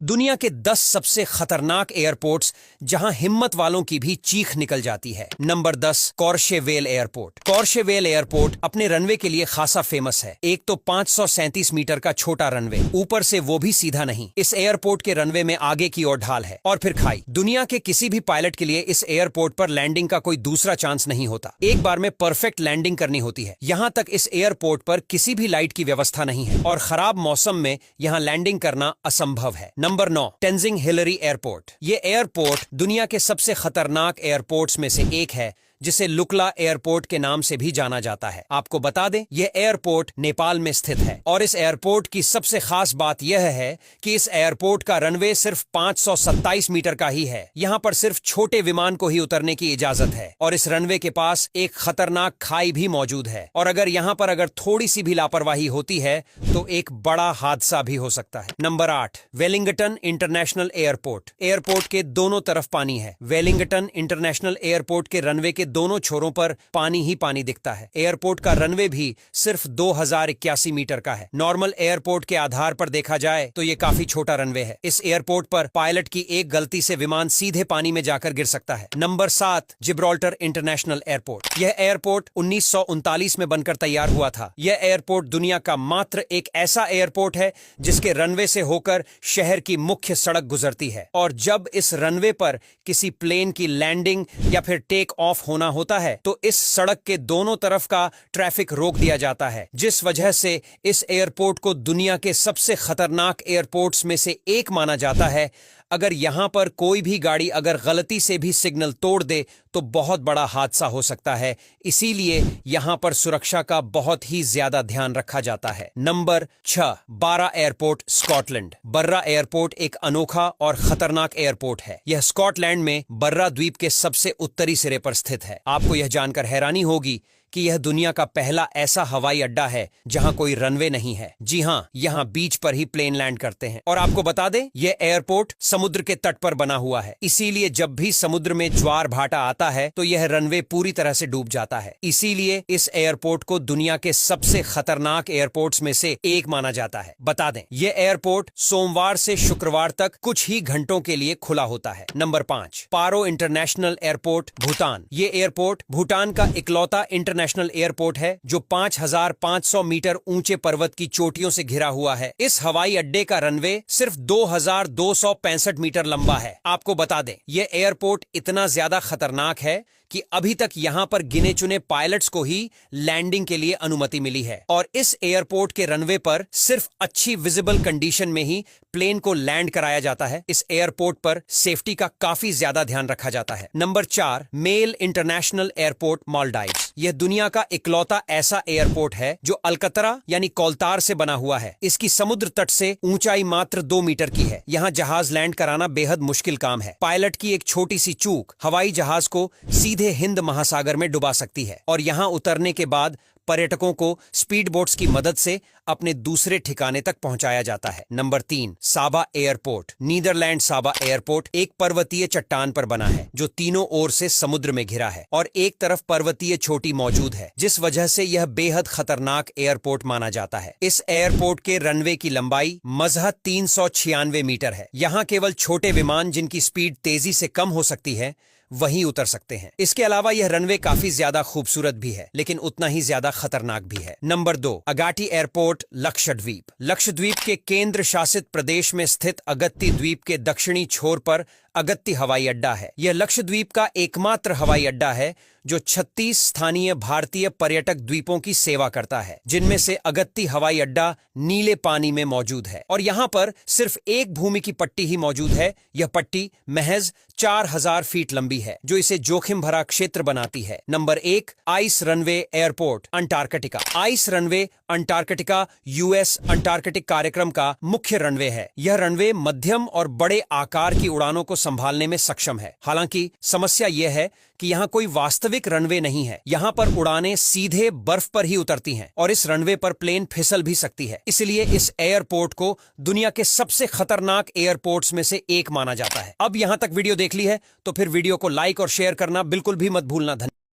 दुनिया के 10 सबसे खतरनाक एयरपोर्ट्स जहां हिम्मत वालों की भी चीख निकल जाती है। Number 10, Courchevel airport. Courchevel airport अपने रनवे के लिए खासा फेमस है। एक तो 537 मीटर का छोटा रनवे, ऊपर से वो भी सीधा नहीं। इस एयरपोर्ट के रनवे में आगे की ओर ढाल है और फिर खाई। दुनिया के किसी भी पायलट के लिए इस एयरपोर्ट पर लैंडिंग का कोई दूसरा चांस नहीं होता। एक बार में परफेक्ट लैंडिंग करनी होती है। यहाँ तक इस एयरपोर्ट पर किसी भी लाइट की व्यवस्था नहीं है और खराब मौसम में यहाँ लैंडिंग करना असंभव है। Number 9, Tenzing Hillary airport. ये एयरपोर्ट दुनिया के सबसे खतरनाक एयरपोर्ट्स में से एक है, जिसे लुकला एयरपोर्ट के नाम से भी जाना जाता है। आपको बता दें, यह एयरपोर्ट नेपाल में स्थित है और इस एयरपोर्ट की सबसे खास बात यह है कि इस एयरपोर्ट का रनवे सिर्फ 527 मीटर का ही है। यहाँ पर सिर्फ छोटे विमान को ही उतरने की इजाजत है और इस रनवे के पास एक खतरनाक खाई भी मौजूद है और यहाँ पर थोड़ी सी भी लापरवाही होती है तो एक बड़ा हादसा भी हो सकता है। Number 8, Wellington international airport. Airport के दोनों तरफ पानी है। वेलिंगटन इंटरनेशनल एयरपोर्ट के रनवे के दोनों छोरों पर पानी ही पानी दिखता है। एयरपोर्ट का रनवे भी सिर्फ 2081 मीटर का है। नॉर्मल एयरपोर्ट के आधार पर देखा जाए तो ये काफी छोटा रनवे है। इस एयरपोर्ट पर पायलट की एक गलती से विमान सीधे पानी में जाकर गिर सकता है। Number 7, Gibraltar international airport. यह एयरपोर्ट 1939 में बनकर तैयार हुआ था। यह एयरपोर्ट दुनिया का मात्र एक ऐसा एयरपोर्ट है जिसके रनवे से होकर शहर की मुख्य सड़क गुजरती है और जब इस रनवे पर किसी प्लेन की लैंडिंग या फिर टेक ऑफ होना होता है तो इस सड़क के दोनों तरफ का ट्रैफिक रोक दिया जाता है, जिस वजह से इस एयरपोर्ट को दुनिया के सबसे खतरनाक एयरपोर्ट्स में से एक माना जाता है। अगर यहां पर कोई भी गाड़ी अगर गलती से भी सिग्नल तोड़ दे तो बहुत बड़ा हादसा हो सकता है। इसीलिए यहां पर सुरक्षा का बहुत ही ज्यादा ध्यान रखा जाता है। नंबर 6, बारा एयरपोर्ट, स्कॉटलैंड। बर्रा एयरपोर्ट एक अनोखा और खतरनाक एयरपोर्ट है। यह स्कॉटलैंड में बर्रा द्वीप के सबसे उत्तरी सिरे पर स्थित है। आपको यह जानकर हैरानी होगी कि यह दुनिया का पहला ऐसा हवाई अड्डा है जहां कोई रनवे नहीं है। जी हां, यहां बीच पर ही प्लेन लैंड करते हैं। और आपको बता दें, यह एयरपोर्ट समुद्र के तट पर बना हुआ है। इसीलिए जब भी समुद्र में ज्वार भाटा आता है तो यह रनवे पूरी तरह से डूब जाता है। इसीलिए इस एयरपोर्ट को दुनिया के सबसे खतरनाक एयरपोर्ट्स में से एक माना जाता है। बता दें, यह एयरपोर्ट सोमवार से शुक्रवार तक कुछ ही घंटों के लिए खुला होता है। नंबर 5, पारो इंटरनेशनल एयरपोर्ट, भूटान। ये एयरपोर्ट भूटान का इकलौता इंटरनेशनल एयरपोर्ट है जो 5500 मीटर ऊंचे पर्वत की चोटियों से घिरा हुआ है। इस हवाई अड्डे का रनवे सिर्फ 2265 मीटर लंबा है। आपको बता दें, यह एयरपोर्ट इतना ज्यादा खतरनाक है कि अभी तक यहां पर गिने चुने पायलट्स को ही लैंडिंग के लिए अनुमति मिली है और इस एयरपोर्ट के रनवे पर सिर्फ अच्छी विजिबल कंडीशन में ही प्लेन को लैंड कराया जाता है। इस एयरपोर्ट पर सेफ्टी का काफी ज्यादा ध्यान रखा जाता है। Number 4, Male international airport, Maldives. यह दुनिया का इकलौता ऐसा एयरपोर्ट है जो अलकतरा यानी कोलतार से बना हुआ है। इसकी समुद्र तट से ऊंचाई मात्र 2 मीटर की है। यहाँ जहाज लैंड कराना बेहद मुश्किल काम है। पायलट की एक छोटी सी चूक हवाई जहाज को सीधे हिंद महासागर में डुबा सकती है और यहां उतरने के बाद पर्यटकों को स्पीड बोट्स की मदद से अपने दूसरे ठिकाने तक पहुंचाया जाता है। नंबर 3, साबा एयरपोर्ट, नीदरलैंड। साबा एयरपोर्ट एक पर्वतीय चट्टान पर बना है जो तीनों ओर से समुद्र में घिरा है और एक तरफ पर्वतीय चोटी मौजूद है, जिस वजह से यह बेहद खतरनाक एयरपोर्ट माना जाता है। इस एयरपोर्ट के रनवे की लंबाई महज 396 मीटर है। यहाँ केवल छोटे विमान जिनकी स्पीड तेजी से कम हो सकती है वहीं उतर सकते हैं। इसके अलावा यह रनवे काफी ज्यादा खूबसूरत भी है लेकिन उतना ही ज्यादा खतरनाक भी है। Number 2, Agatti airport, Lakshadweep. लक्षद्वीप के केंद्र शासित प्रदेश में स्थित अगत्ती द्वीप के दक्षिणी छोर पर अगत्ती हवाई अड्डा है। यह लक्षद्वीप का एकमात्र हवाई अड्डा है जो 36 स्थानीय भारतीय पर्यटक द्वीपों की सेवा करता है, जिनमें से अगत्ती हवाई अड्डा नीले पानी में मौजूद है और यहाँ पर सिर्फ एक भूमि की पट्टी ही मौजूद है। यह पट्टी महज 4000 फीट लंबी है जो इसे जोखिम भरा क्षेत्र बनाती है। Number 1, ice runway airport, Antarctica. Ice runway Antarctica US Antarctic कार्यक्रम का मुख्य रनवे है। यह रनवे मध्यम और बड़े आकार की उड़ानों को संभालने में सक्षम है। हालांकि समस्या यह है कि यहाँ कोई वास्तविक रनवे नहीं है। यहाँ पर उड़ानें सीधे बर्फ पर ही उतरती हैं और इस रनवे पर प्लेन फिसल भी सकती है। इसलिए इस एयरपोर्ट को दुनिया के सबसे खतरनाक एयरपोर्ट्स में से एक माना जाता है। अब यहाँ तक वीडियो देख ली है तो फिर वीडियो को लाइक और शेयर करना बिल्कुल भी मत भूलना। धन्यवाद।